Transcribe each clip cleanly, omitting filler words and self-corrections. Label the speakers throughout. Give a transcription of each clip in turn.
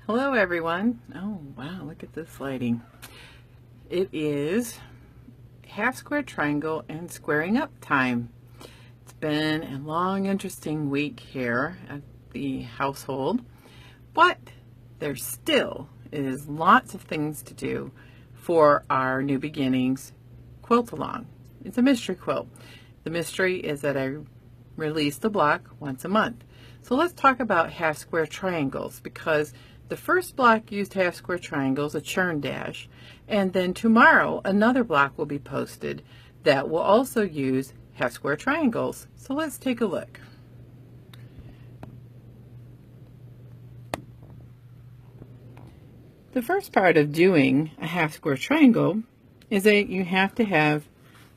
Speaker 1: Hello everyone. Oh wow, look at this lighting. It is half square triangle and squaring up time. It's been a long interesting week here at the household, but there still is lots of things to do for our new beginnings quilt along. It's a mystery quilt. The mystery is that I release the block once a month. So let's talk about half square triangles, because the first block used half square triangles, a churn dash, and then tomorrow another block will be posted that will also use half square triangles. So let's take a look. The first part of doing a half square triangle is that you have to have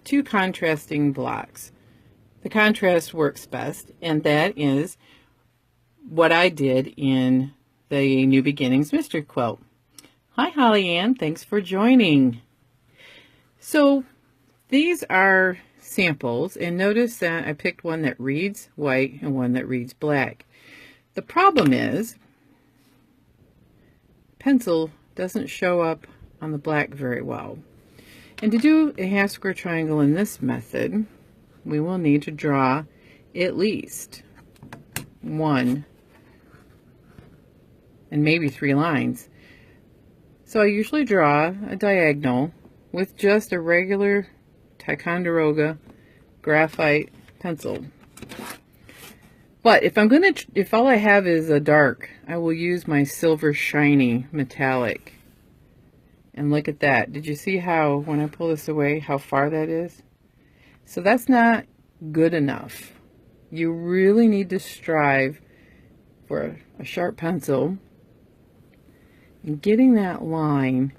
Speaker 1: two contrasting blocks. The contrast works best, and that is what I did in the New Beginnings Mystery Quilt. Hi Holly Ann, thanks for joining. So these are samples, and notice that I picked one that reads white and one that reads black. The problem is pencil doesn't show up on the black very well. And to do a half square triangle in this method, we will need to draw at least one and maybe 3 lines. So I usually draw a diagonal with just a regular Ticonderoga graphite pencil. But if all I have is a dark, I will use my silver shiny metallic. And look at that. Did you see how, when I pull this away, how far that is? So that's not good enough. You really need to strive for a sharp pencil and getting that line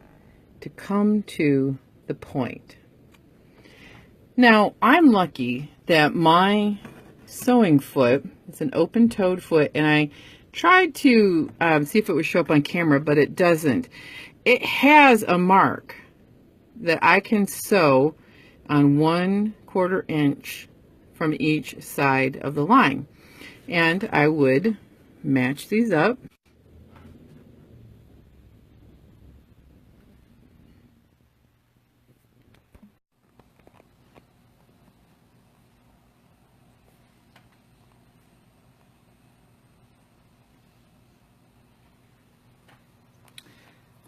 Speaker 1: to come to the point. Now, I'm lucky that my sewing foot, it's an open-toed foot, and I tried to see if it would show up on camera, but it doesn't. It has a mark that I can sew on 1/4 inch from each side of the line. And I would match these up.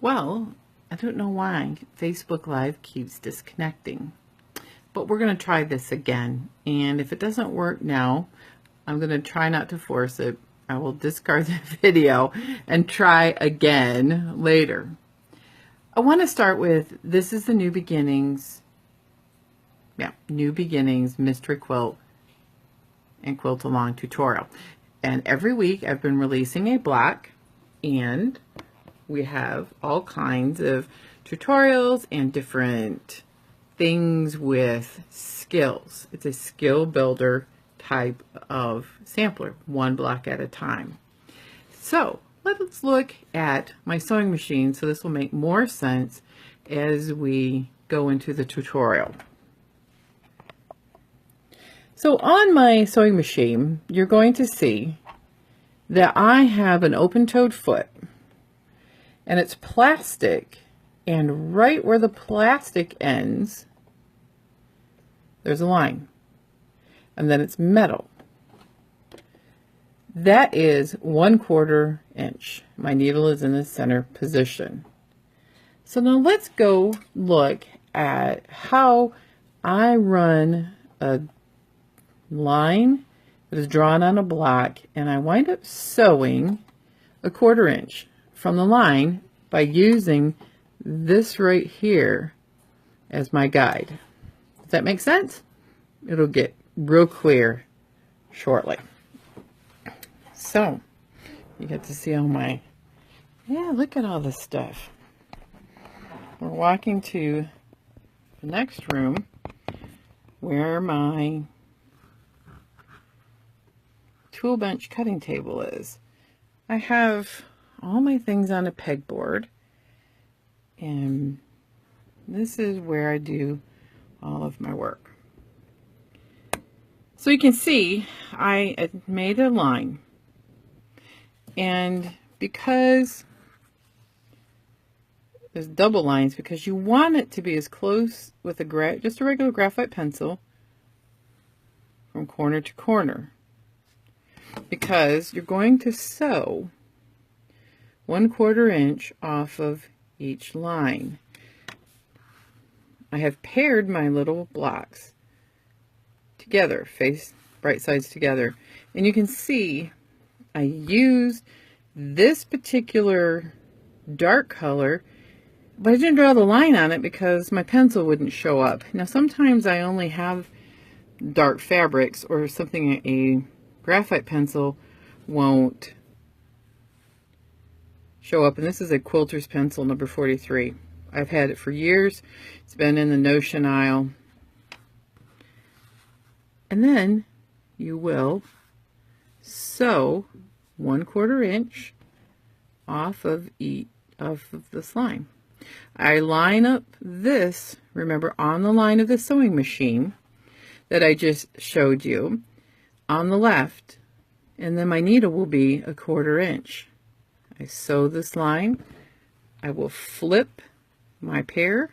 Speaker 1: Well, I don't know why Facebook Live keeps disconnecting, but we're going to try this again. And if it doesn't work now, I'm going to try not to force it. I will discard the video and try again later. I want to start with, this is the New Beginnings, New Beginnings Mystery Quilt and Quilt Along tutorial. And every week I've been releasing a block, and we have all kinds of tutorials and different things with skills. It's a skill builder type of sampler, one block at a time. So let's look at my sewing machine, so this will make more sense as we go into the tutorial. So on my sewing machine, you're going to see that I have an open-toed foot, and it's plastic, and right where the plastic ends, there's a line, and then it's metal. That is 1/4 inch. My needle is in the center position. So now let's go look at how I run a line that is drawn on a block, and I wind up sewing 1/4 inch from the line by using this right here as my guide. Does that make sense? It'll get real clear shortly. So you get to see all my, look at all this stuff. We're walking to the next room where my tool bench cutting table is. I have all my things on a pegboard, and this is where I do all of my work. So you can see I made a line, and because as double lines because you want it to be as close with just a regular graphite pencil from corner to corner, because you're going to sew 1/4 inch off of each line. I have paired my little blocks together, face right sides together, and you can see I used this particular dark color, but I didn't draw the line on it because my pencil wouldn't show up. Now sometimes I only have dark fabrics or something a graphite pencil won't show up, and this is a quilter's pencil number 43. I've had it for years. It's been in the Notion aisle. And then you will sew 1/4 inch off of this line. I line up this, remember, on the line of the sewing machine that I just showed you on the left, and then my needle will be 1/4 inch. I sew this line. I will flip my pair.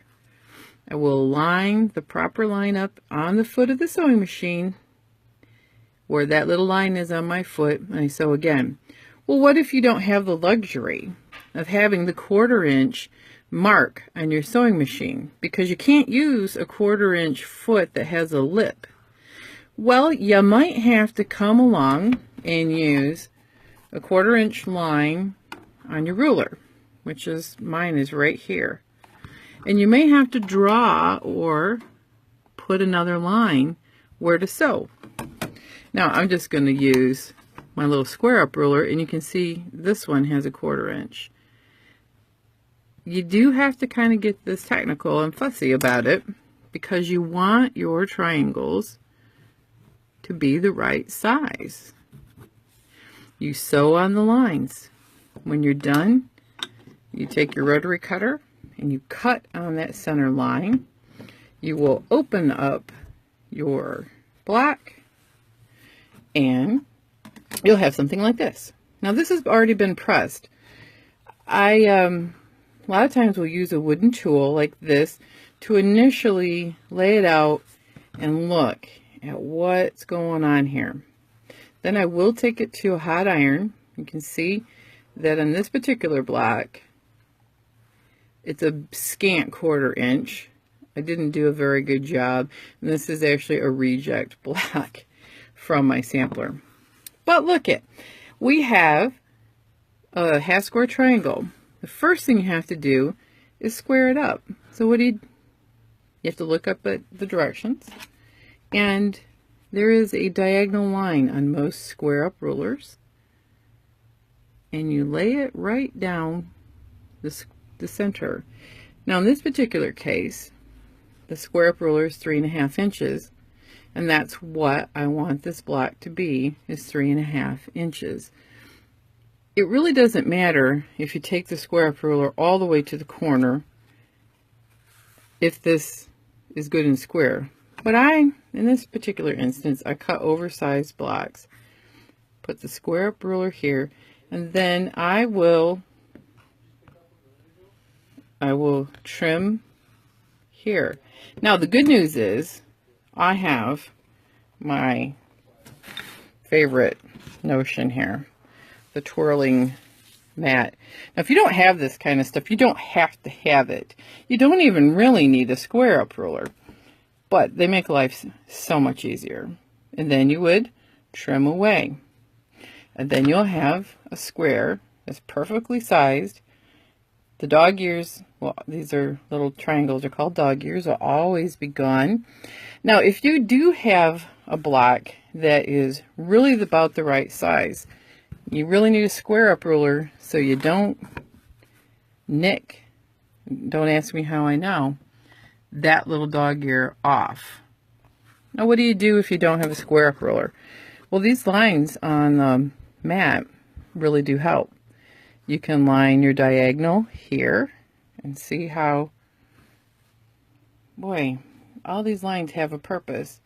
Speaker 1: I will line the proper line up on the foot of the sewing machine where that little line is on my foot, and I sew again. Well, what if you don't have the luxury of having the 1/4 inch mark on your sewing machine, because you can't use a 1/4 inch foot that has a lip? Well, you might have to come along and use a 1/4 inch line on your ruler, which is mine is right here. And you may have to draw or put another line where to sew. Now I'm just going to use my little square up ruler, and you can see this one has a 1/4 inch. You do have to kind of get this technical and fussy about it because you want your triangles to be the right size. You sew on the lines. When you're done, you take your rotary cutter and you cut on that center line. You will open up your block and you'll have something like this. Now this has already been pressed. A lot of times we'll use a wooden tool like this to initially lay it out and look at what's going on here. Then I will take it to a hot iron. You can see that on this particular block, it's a scant 1/4 inch. I didn't do a very good job, and this is actually a reject block from my sampler. But look it, we have a half square triangle. The first thing you have to do is square it up. So what you have to look up at the directions, and there is a diagonal line on most square up rulers, and you lay it right down the center. Now in this particular case, the square up ruler is 3.5 inches, and that's what I want this block to be, is 3.5 inches. It really doesn't matter if you take the square up ruler all the way to the corner if this is good and square. But in this particular instance, I cut oversized blocks, put the square up ruler here, and then I will trim here. Now the good news is I have my favorite Notion here, the twirling mat. Now if you don't have this kind of stuff, you don't have to have it. You don't even really need a square up ruler, but they make life so much easier. And then you would trim away, and then you'll have a square that's perfectly sized. The dog ears, well, these are little triangles, they're called dog ears, will always be gone. Now if you do have a block that is really about the right size, you really need a square up ruler so you don't nick, don't ask me how I know, that little dog ear off. Now what do you do if you don't have a square up ruler? Well, these lines on the mat really do help. You can line your diagonal here and see how, boy, all these lines have a purpose.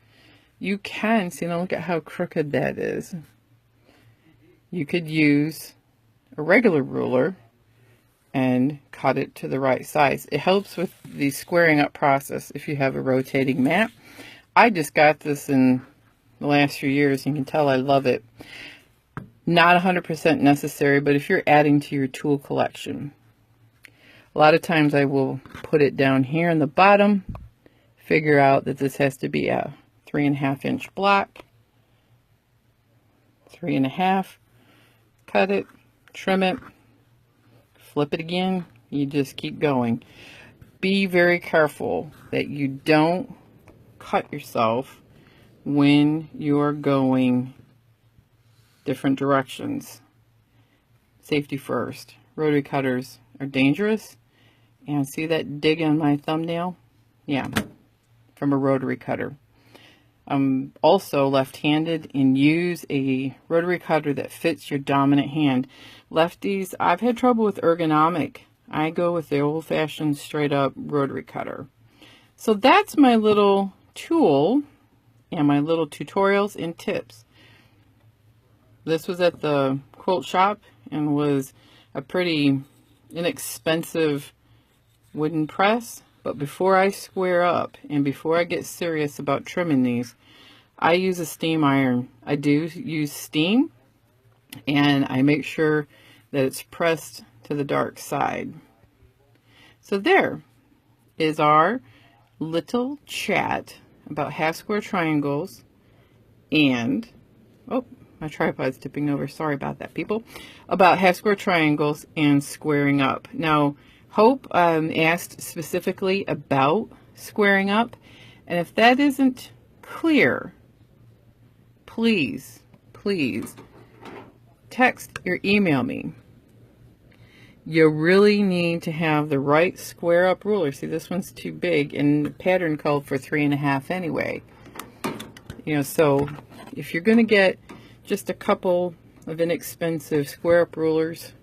Speaker 1: You can see, now look at how crooked that is. You could use a regular ruler and cut it to the right size. It helps with the squaring up process if you have a rotating mat. I just got this in the last few years. You can tell I love it. Not 100% necessary, but if you're adding to your tool collection. A lot of times I will put it down here in the bottom, figure out that this has to be a 3.5 inch block, 3.5, cut it, trim it, flip it again, you just keep going. Be very careful that you don't cut yourself when you're going different directions. Safety first. Rotary cutters are dangerous. And see that dig on my thumbnail? Yeah, from a rotary cutter. I'm also left-handed, and use a rotary cutter that fits your dominant hand. Lefties, I've had trouble with ergonomic. I go with the old-fashioned straight-up rotary cutter. So that's my little tool and my little tutorials and tips. This was at the quilt shop and was a pretty inexpensive wooden press. But before I square up and before I get serious about trimming these, I use a steam iron. I do use steam, and I make sure that it's pressed to the dark side. So there is our little chat about half square triangles and, oh, my tripod's tipping over. Sorry about that, people. About half square triangles and squaring up. Now, Hope asked specifically about squaring up. And if that isn't clear, please, please text or email me. You really need to have the right square up ruler. See, this one's too big, and the pattern called for 3.5 anyway. You know, so if you're going to get just a couple of inexpensive square up rulers,